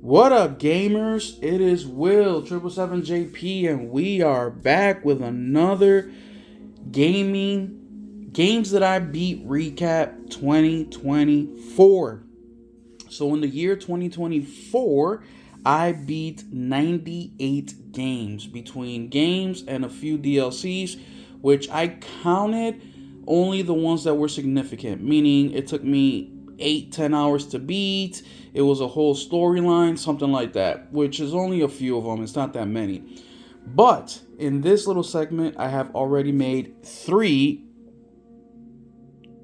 What up, gamers? It is Will 777JP, and we are back with another gaming games that I beat recap 2024. So in the year 2024, I beat 98 games between games and a few DLCs, which I counted only the ones that were significant, meaning it took me 8-10 hours to beat. It was a whole storyline, something like that, which is only a few of them. It's not that many. But in this little segment, I have already made three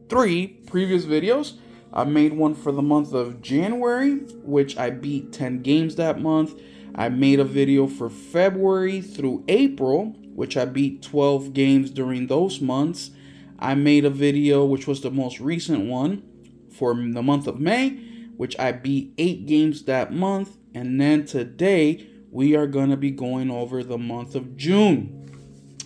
previous videos. I made one for the month of January, which I beat 10 games that month. I made a video for February through April, which I beat 12 games during those months. I made a video, which was the most recent one, for the month of May, which I beat 8 games that month. And then today, we are going to be going over the month of June.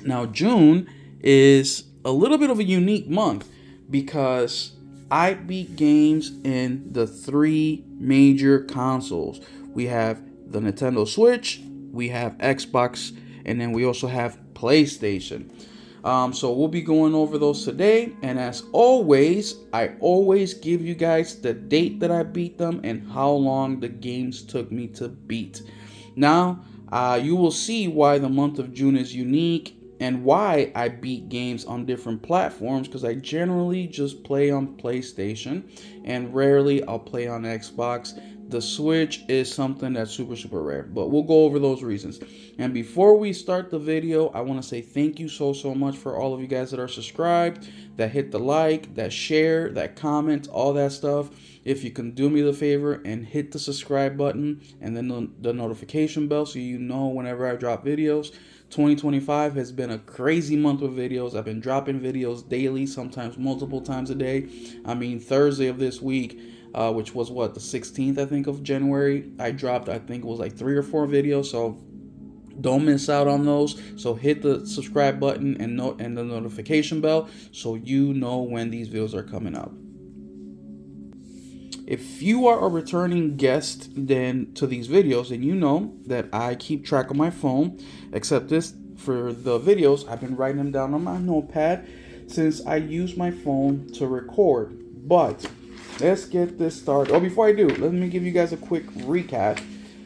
Now, June is a little bit of a unique month because I beat games in the 3 major consoles. We have the Nintendo Switch, we have Xbox, and then we also have PlayStation. So we'll be going over those today, and as always, I always give you guys the date that I beat them and how long the games took me to beat. Now, you will see why the month of June is unique and why I beat games on different platforms, because I generally just play on PlayStation and rarely I'll play on Xbox. The Switch is something that's super rare, but we'll go over those reasons. And before we start the video, I want to say thank you so much for all of you guys that are subscribed, that hit the like, that share, that comment, all that stuff. If you can do me the favor and hit the subscribe button and then the notification bell so you know whenever I drop videos. 2025 has been a crazy month of videos. I've been dropping videos daily, sometimes multiple times a day. I mean, Thursday of this week, which was what, the 16th, I think, of January, I dropped, I think it was like 3 or 4 videos. So don't miss out on those. So hit the subscribe button and the notification bell so you know when these videos are coming up. If you are a returning guest then to these videos, then you know that I keep track of my phone, except this for the videos, I've been writing them down on my notepad since I use my phone to record. But let's get this started. Oh, before I do, let me give you guys a quick recap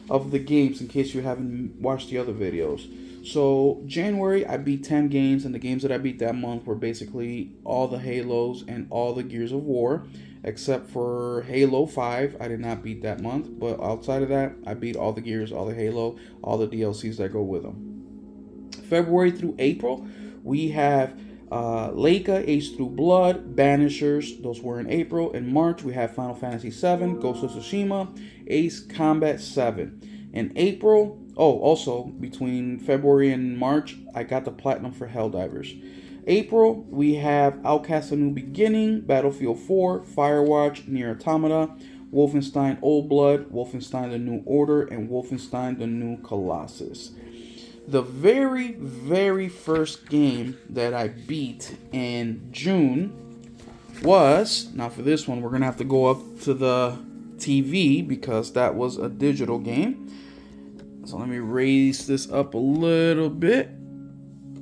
of the games in case you haven't watched the other videos. So January, I beat 10 games, and the games that I beat that month were basically all the Halos and all the Gears of War, except for Halo 5. I did not beat that month, but outside of that, I beat all the Gears, all the Halo, all the DLCs that go with them. February through April, we have Leica, Ace Through Blood, Banishers, those were in April. In March, we have Final Fantasy VII, Ghost of Tsushima, Ace Combat 7. In April, also between February and March, I got the Platinum for Helldivers. April, we have Outcast: A New Beginning, Battlefield 4, Firewatch, Nier Automata, Wolfenstein Old Blood, Wolfenstein The New Order, and Wolfenstein The New Colossus. The very first game that I beat in June was, now for this one, we're going to have to go up to the TV because that was a digital game. So let me raise this up a little bit.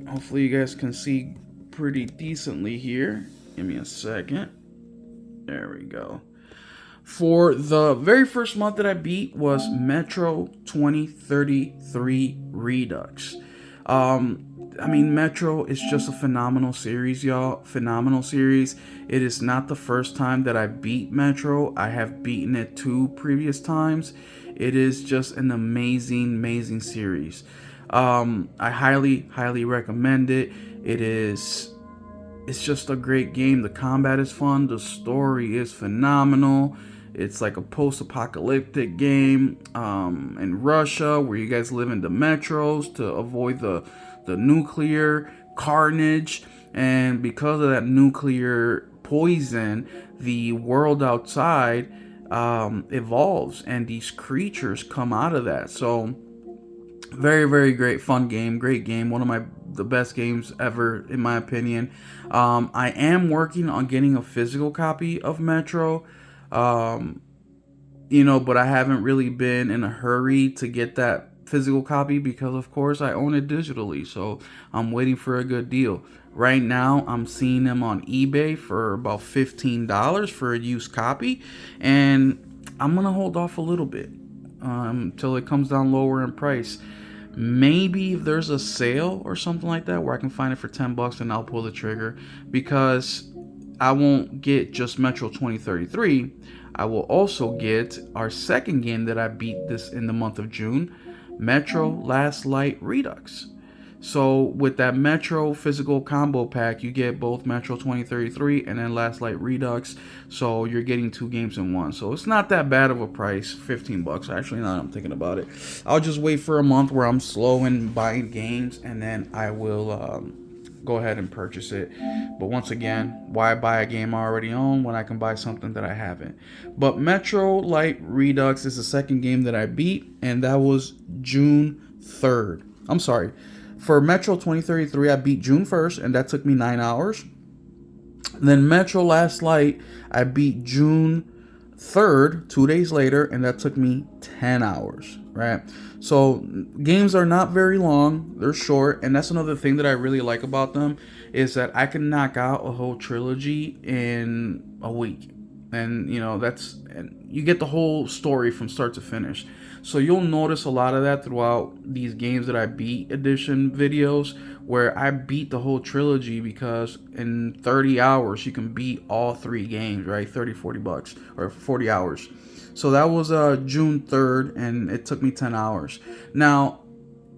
Hopefully you guys can see pretty decently here. Give me a second. There we go. For the very first month that I beat was Metro 2033 Redux. I mean, Metro is just a phenomenal series, y'all. Phenomenal series. It is not the first time that I beat Metro. I have beaten it 2 previous times. It is just an amazing series. I highly recommend it. It's just a great game. The combat is fun. The story is phenomenal. It's like a post-apocalyptic game in Russia where you guys live in the metros to avoid the nuclear carnage. And because of that nuclear poison, the world outside evolves and these creatures come out of that. So very great, fun game, great game, one of the best games ever in my opinion. I am working on getting a physical copy of Metro. but I haven't really been in a hurry to get that physical copy because, of course, I own it digitally. So I'm waiting for a good deal. Right now, I'm seeing them on eBay for about $15 for a used copy, and I'm gonna hold off a little bit till it comes down lower in price. Maybe if there's a sale or something like that where I can find it for $10, and I'll pull the trigger, because I won't get just Metro 2033. I will also get our second game that I beat this in the month of June, Metro Last Light Redux. So with that Metro physical combo pack, you get both Metro 2033 and then Last Light Redux. So you're getting 2 games in one. So it's not that bad of a price, $15 actually. Now that I'm thinking about it, I'll just wait for a month where I'm slow in buying games, and then I will go ahead and purchase it. But once again, why buy a game I already own when I can buy something that I haven't? But Metro Light Redux is the second game that I beat, and that was June 3rd. I'm sorry. For Metro 2033, I beat June 1st, and that took me 9 hours. Then Metro Last Light, I beat June 3rd, 2 days later, and that took me 10 hours, right? So games are not very long, they're short, and that's another thing that I really like about them, is that I can knock out a whole trilogy in a week. And and you get the whole story from start to finish. So you'll notice a lot of that throughout these games that I beat edition videos, where I beat the whole trilogy, because in 30 hours you can beat all 3 games, right? 30-40 bucks, or 40 hours. So that was June 3rd, and it took me 10 hours. Now,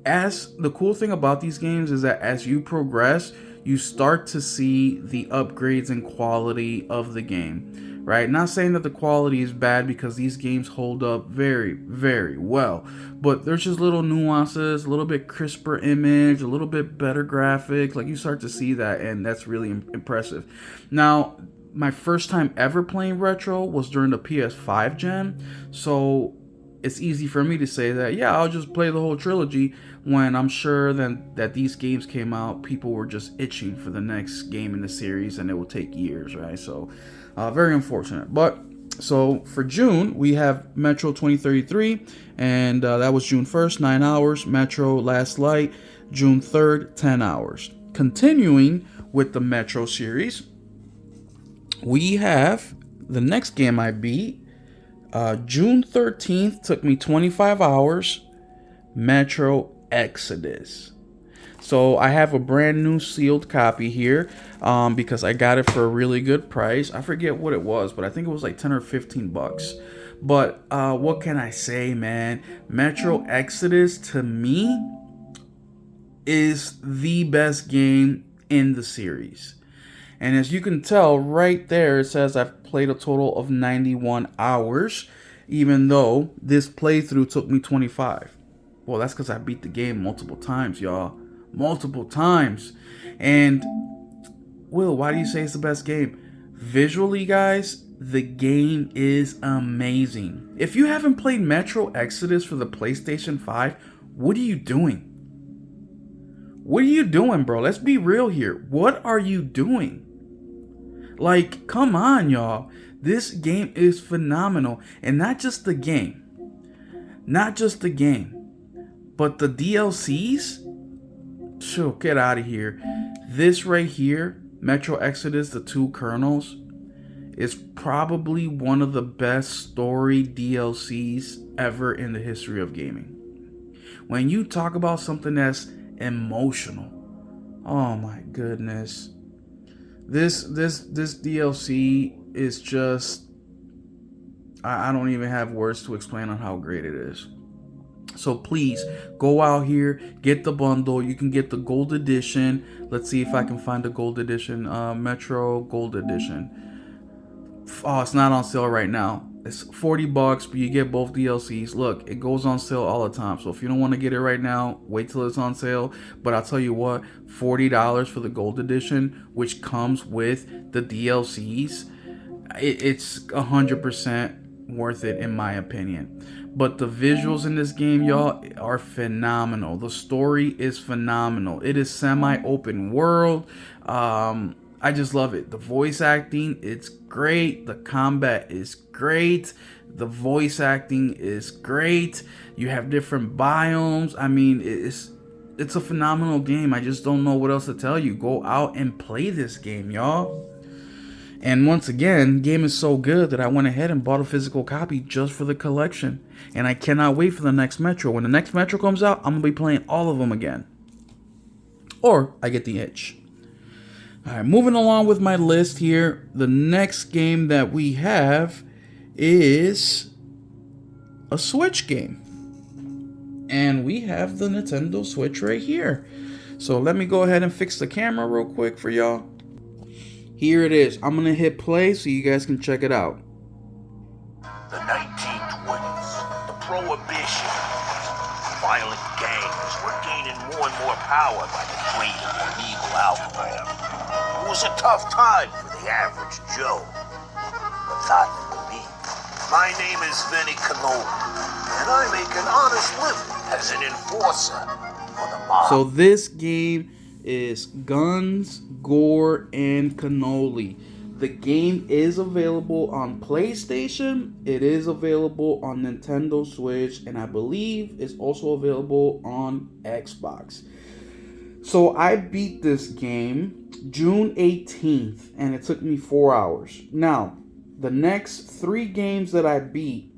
as the cool thing about these games is that as you progress, you start to see the upgrades and quality of the game, right? Not saying that the quality is bad, because these games hold up very, very well, but there's just little nuances, a little bit crisper image, a little bit better graphics. Like, you start to see that, and that's really impressive. Now, my first time ever playing retro was during the PS5 gen, so it's easy for me to say that, yeah, I'll just play the whole trilogy, when I'm sure that these games came out, people were just itching for the next game in the series, and it will take years, right? So very unfortunate. But so for June, we have Metro 2033, and that was June 1st, 9 hours. Metro Last Light, June 3rd, 10 hours. Continuing with the Metro series, we have the next game I beat. June 13th took me 25 hours, Metro Exodus. So I have a brand new sealed copy here, because I got it for a really good price. I forget what it was, but I think it was like 10 or 15 bucks. But what can I say, man? Metro Exodus, to me, is the best game in the series. And as you can tell right there, it says I've played a total of 91 hours, even though this playthrough took me 25. Well, that's because I beat the game multiple times, y'all. Multiple times. And, Will, why do you say it's the best game? Visually, guys, the game is amazing. If you haven't played Metro Exodus for the PlayStation 5, what are you doing? What are you doing, bro? Let's be real here. What are you doing? Like, come on, y'all. This game is phenomenal. And not just the game. Not just the game. But the DLCs? Sure, get out of here. This right here, Metro Exodus, the 2 kernels, is probably one of the best story DLCs ever in the history of gaming. When you talk about something that's emotional, oh my goodness. This DLC is just, I don't even have words to explain on how great it is. So please go out here, get the bundle. You can get the gold edition. Let's see if I can find the gold edition. Metro Gold Edition. Oh, it's not on sale right now. It's 40 bucks, but you get both DLCs. Look, it goes on sale all the time. So if you don't want to get it right now, wait till it's on sale. But I'll tell you what, $40 for the gold edition, which comes with the DLCs, it's 100% worth it in my opinion. But the visuals in this game, y'all, are phenomenal. The story is phenomenal. It is semi-open world. I just love it. The voice acting, it's great. The combat is great. The voice acting is great. You have different biomes. I mean, it's a phenomenal game. I just don't know what else to tell you. Go out and play this game, y'all. And once again, game is so good that I went ahead and bought a physical copy just for the collection. And I cannot wait for the next Metro. When the next Metro comes out, I'm going to be playing all of them again. Or I get the itch. Alright, moving along with my list here. The next game that we have is a Switch game. And we have the Nintendo Switch right here. So let me go ahead and fix the camera real quick for y'all. Here it is. I'm going to hit play so you guys can check it out. The 1920s, the Prohibition, violent gangs were gaining more and more power by the greed of illegal alcohol. It was a tough time for the average Joe. But not for me. My name is Vinnie Cannoli, and I make an honest living as an enforcer for the mob. So this game is Guns, Gore, and Cannoli. The game is available on PlayStation. It is available on Nintendo Switch, and I believe it's also available on Xbox. So I beat this game June 18th, and it took me 4 hours. Now, the next 3 games that I beat,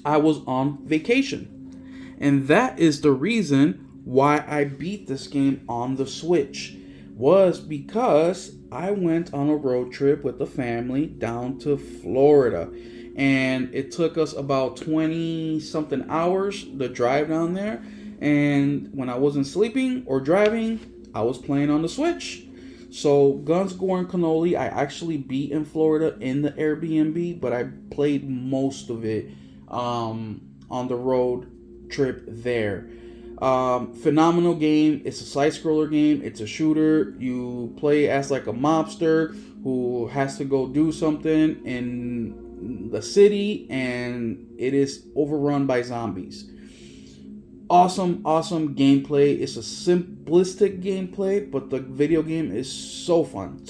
I was on vacation. And that is the reason why I beat this game on the Switch, was because I went on a road trip with the family down to Florida, and it took us about 20 something hours to drive down there. And when I wasn't sleeping or driving, I was playing on the Switch. So Guns, Gore, and Cannoli, I actually beat in Florida in the Airbnb, but I played most of it on the road trip there. Phenomenal game. It's a side-scroller game. It's a shooter. You play as like a mobster who has to go do something in the city, and it is overrun by zombies. Awesome gameplay. It's a simplistic gameplay, but the video game is so fun.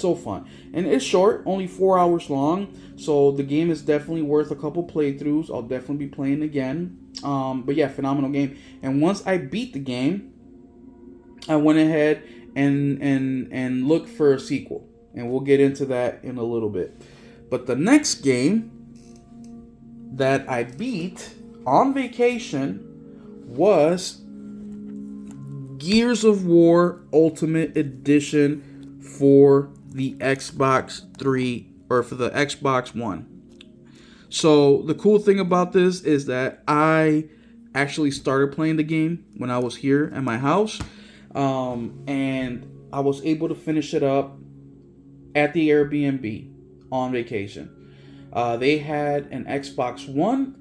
And it's short, only 4 hours long, so the game is definitely worth a couple playthroughs. I'll definitely be playing again. But yeah, phenomenal game. And once I beat the game, I went ahead and looked for a sequel, and we'll get into that in a little bit. But the next game that I beat on vacation was Gears of War Ultimate Edition for the Xbox 3, or for the Xbox One. So the cool thing about this is that I actually started playing the game when I was here at my house, and I was able to finish it up at the Airbnb on vacation. They had an Xbox One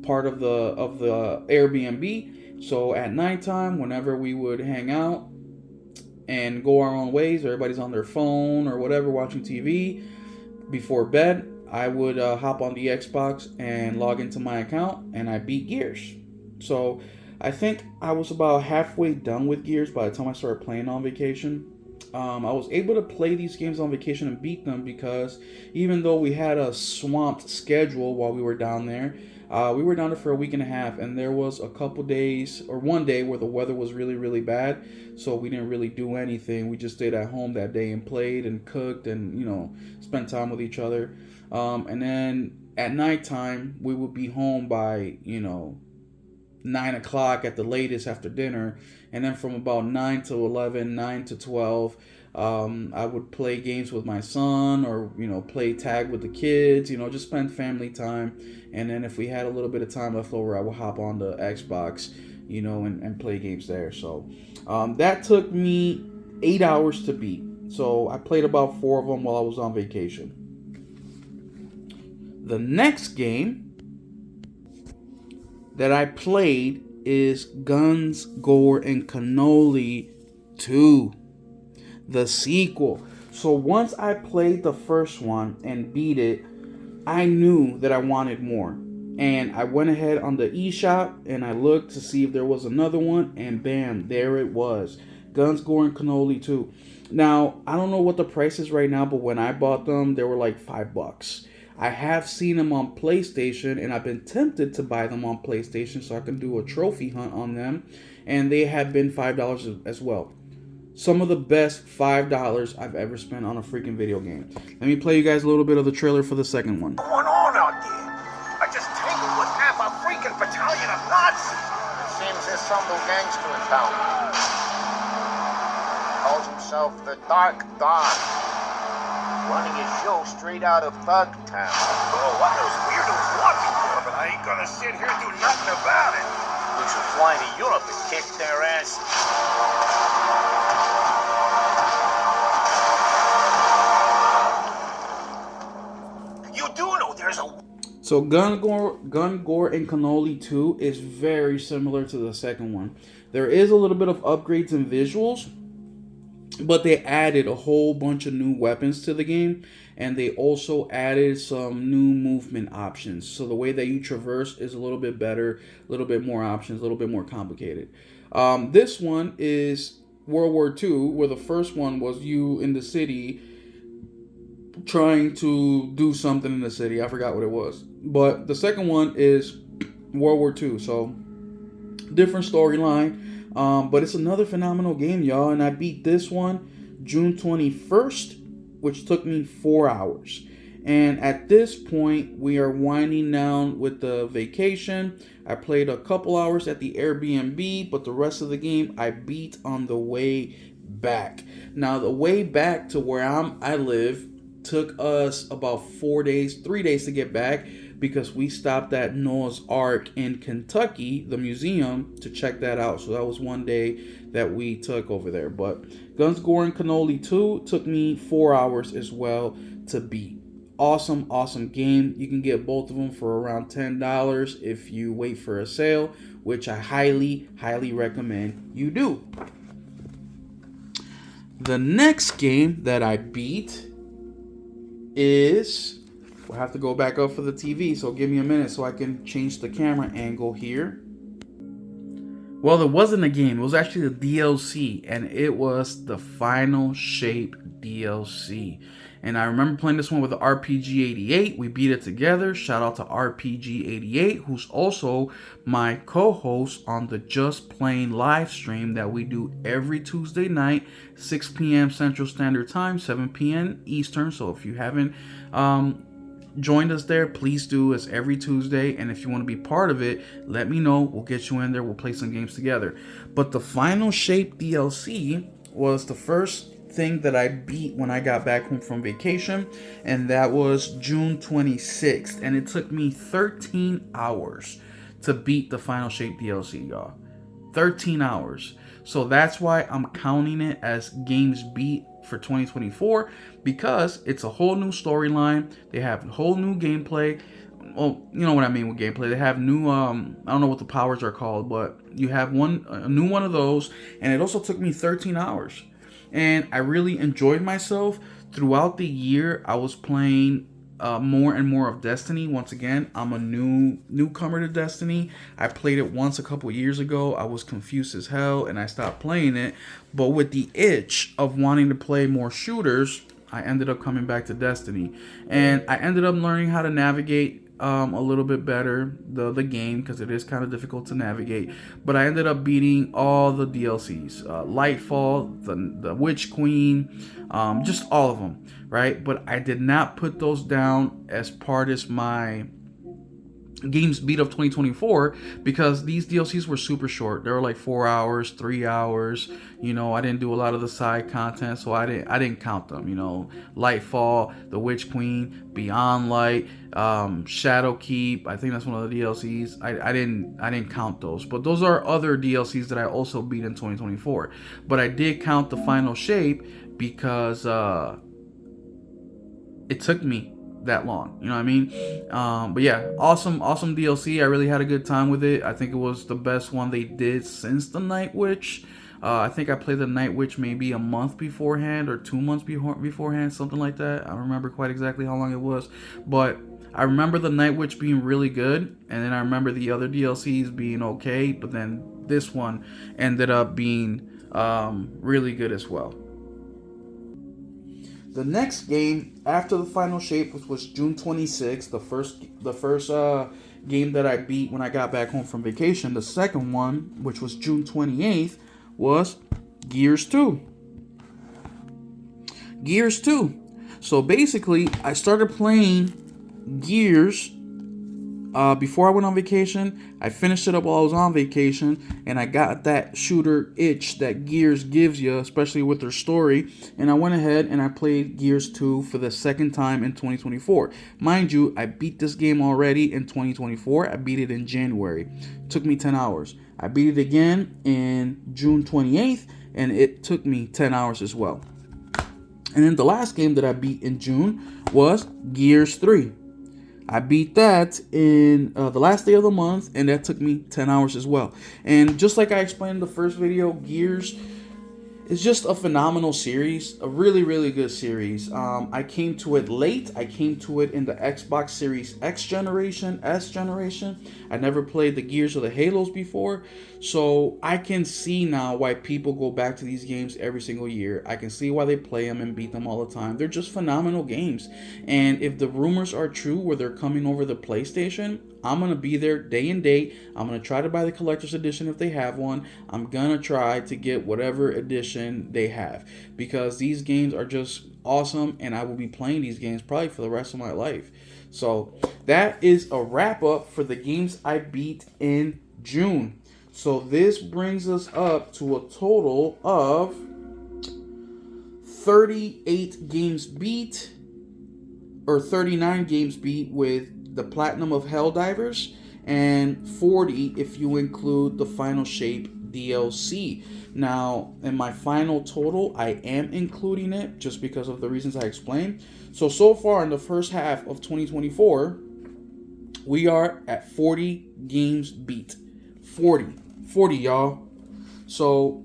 part of the Airbnb, so at nighttime, whenever we would hang out and go our own ways, everybody's on their phone or whatever watching TV before bed, I would hop on the Xbox and log into my account, and I beat Gears. So I think I was about halfway done with Gears by the time I started playing on vacation. I was able to play these games on vacation and beat them because even though we had a swamped schedule while we were down there, we were down there for a week and a half, and there was a couple days, or one day, where the weather was really bad, so we didn't really do anything. We just stayed at home that day and played and cooked and, spent time with each other. And then at nighttime, we would be home by, 9 o'clock at the latest after dinner. And then from about 9 to 11, 9 to 12, I would play games with my son, or, play tag with the kids, just spend family time. And then if we had a little bit of time left over, I would hop on the Xbox, and play games there. So that took me 8 hours to beat. So I played about 4 of them while I was on vacation. The next game that I played is Guns, Gore, and Cannoli 2, the sequel. So once I played the first one and beat it, I knew that I wanted more. And I went ahead on the eShop and I looked to see if there was another one, and bam, there it was. Guns, Gore, and Cannoli 2. Now, I don't know what the price is right now, but when I bought them, they were like $5. I have seen them on PlayStation, and I've been tempted to buy them on PlayStation so I can do a trophy hunt on them, and they have been $5 as well. Some of the best $5 I've ever spent on a freaking video game. Let me play you guys a little bit of the trailer for the second one. What's going on out there? I just tangled with half a freaking battalion of Nazis. It seems there's some new gangster in town. Calls himself the Dark Don. Running his show straight out of Thug Town. Oh, what those weirdos looking for, but I ain't gonna sit here and do nothing about it. We should fly to Europe and kick their asses. You do know there's a... So Gun, Gore, and Cannoli 2 is very similar to the second one. There is a little bit of upgrades in visuals, but they added a whole bunch of new weapons to the game, and they also added some new movement options. So the way that you traverse is a little bit better, a little bit more options, a little bit more complicated. This one is World War II, where the first one was you in the city trying to do something in the city. I forgot what it was. But the second one is World War II, so different storyline. But it's another phenomenal game, y'all. And I beat this one June 21st, which took me 4 hours. And at this point, we are winding down with the vacation. I played a couple hours at the Airbnb, but the rest of the game I beat on the way back. Now, the way back to where I live took us about 3 days to get back, because we stopped at Noah's Ark in Kentucky, the museum, to check that out. So that was one day that we took over there. But Guns, Gore, and Cannoli 2 took me 4 hours as well to beat. Awesome game. You can get both of them for around $10 if you wait for a sale, which I highly recommend you do. The next game that I beat is... We'll have to go back up for the TV, so give me a minute so I can change the camera angle here. Well, it wasn't a game. It was actually a DLC, and it was the Final Shape DLC. And I remember playing this one with the RPG88. We beat it together. Shout out to RPG88, who's also my co-host on the Just Playing live stream that we do every Tuesday night, 6 p.m. Central Standard Time, 7 p.m. Eastern. So if you haven't joined us there, please do. It's every Tuesday, and if you want to be part of it, let me know. We'll get you in there. We'll play some games together. But the Final Shape DLC was the first thing that I beat when I got back home from vacation, and that was June 26th, and it took me 13 hours to beat the Final Shape DLC, y'all. 13 hours. So that's why I'm counting it as games beat for 2024, because it's a whole new storyline. They have a whole new gameplay. Well, you know what I mean with gameplay. They have new I don't know what the powers are called, but you have a new one of those, and it also took me 13 hours. And I really enjoyed myself. Throughout the year, I was playing more and more of Destiny. Once again, I'm a newcomer to Destiny. I played it once a couple years ago. I was confused as hell, and I stopped playing it. But with the itch of wanting to play more shooters, I ended up coming back to Destiny. And I ended up learning how to navigate a little bit better the game, because it is kind of difficult to navigate. But I ended up beating all the DLCs, Lightfall, the Witch Queen, just all of them, right? But I did not put those down as part of my games beat of 2024, because these DLCs were super short. They were like 4 hours, 3 hours. You know, I didn't do a lot of the side content, so I didn't count them. You know, Lightfall, The Witch Queen, Beyond Light, Shadowkeep. I think that's one of the DLCs. I didn't count those, but those are other DLCs that I also beat in 2024. But I did count the Final Shape because it took me that long, you know what I mean? But yeah, awesome DLC. I really had a good time with it. I think it was the best one they did since the Night Witch. I think I played the Night Witch maybe a month beforehand or 2 months beforehand, something like that. I don't remember quite exactly how long it was, but I remember the Night Witch being really good, and then I remember the other DLCs being okay, but then this one ended up being really good as well. The next game after the Final Shape, which was June 26th, the first game that I beat when I got back home from vacation. The second one, which was June 28th, was Gears 2. Gears 2. So basically, I started playing Gears before I went on vacation. I finished it up while I was on vacation, and I got that shooter itch that Gears gives you, especially with their story. And I went ahead and I played Gears 2 for the second time in 2024. Mind you, I beat this game already in 2024. I beat it in January. It took me 10 hours. I beat it again in June 28th, and it took me 10 hours as well. And then the last game that I beat in June was Gears 3. I beat that in the last day of the month, and that took me 10 hours as well. And just like I explained in the first video, Gears is just a phenomenal series, a really, really good series. I came to it late. I came to it in the Xbox Series X generation, S generation. I never played the Gears or the Halos before, so I can see now why people go back to these games every single year. I can see why they play them and beat them all the time. They're just phenomenal games. And if the rumors are true where they're coming over the PlayStation, I'm going to be there day and date. I'm going to try to buy the collector's edition if they have one. I'm going to try to get whatever edition they have, because these games are just awesome, and I will be playing these games probably for the rest of my life. So that is a wrap up for the games I beat in June. So this brings us up to a total of 38 games beat, or 39 games beat with the Platinum of Helldivers, and 40 if you include the Final Shape DLC. Now, in my final total, I am including it just because of the reasons I explained. So far in the first half of 2024, we are at 40 games beat. 40, y'all. So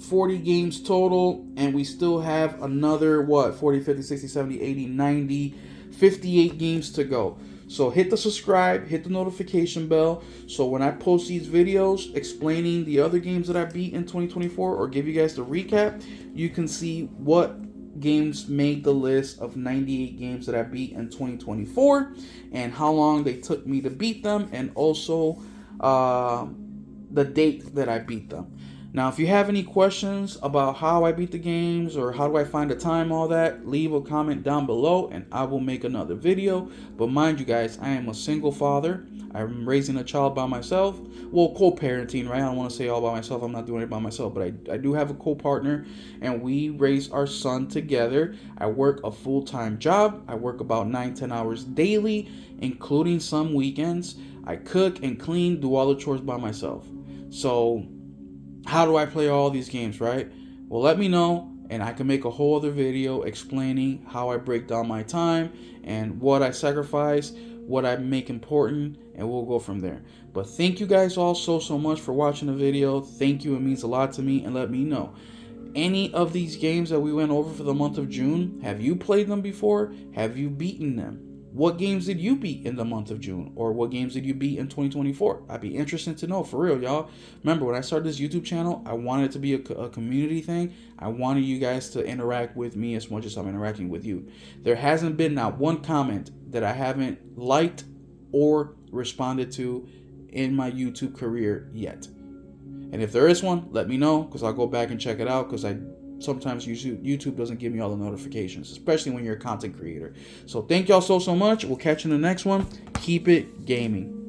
40 games total, and we still have another, 40, 50, 60, 70, 80, 90, 58 games to go. So hit the subscribe, hit the notification bell, so when I post these videos explaining the other games that I beat in 2024, or give you guys the recap, you can see what games made the list of 98 games that I beat in 2024, and how long they took me to beat them, and also the date that I beat them. Now, if you have any questions about how I beat the games, or how do I find the time, all that, leave a comment down below and I will make another video. But mind you guys, I am a single father. I'm raising a child by myself. Well, co-parenting, right? I don't want to say all by myself. I'm not doing it by myself, but I do have a co-partner, and we raise our son together. I work a full-time job. I work about 9-10 hours daily, including some weekends. I cook and clean, do all the chores by myself. So how do I play all these games, right? Well, let me know, and I can make a whole other video explaining how I break down my time and what I sacrifice, what I make important, and we'll go from there. But thank you guys all so much for watching the video. Thank you. It means a lot to me. And let me know, any of these games that we went over for the month of June, have you played them before? Have you beaten them? What games did you beat in the month of June? Or what games did you beat in 2024? I'd be interested to know, for real, y'all. Remember, when I started this YouTube channel, I wanted it to be a community thing. I wanted you guys to interact with me as much as I'm interacting with you. There hasn't been not one comment that I haven't liked or responded to in my YouTube career yet. And if there is one, let me know, because I'll go back and check it out, because sometimes YouTube doesn't give me all the notifications, especially when you're a content creator. So thank y'all so much. We'll catch you in the next one. Keep it gaming.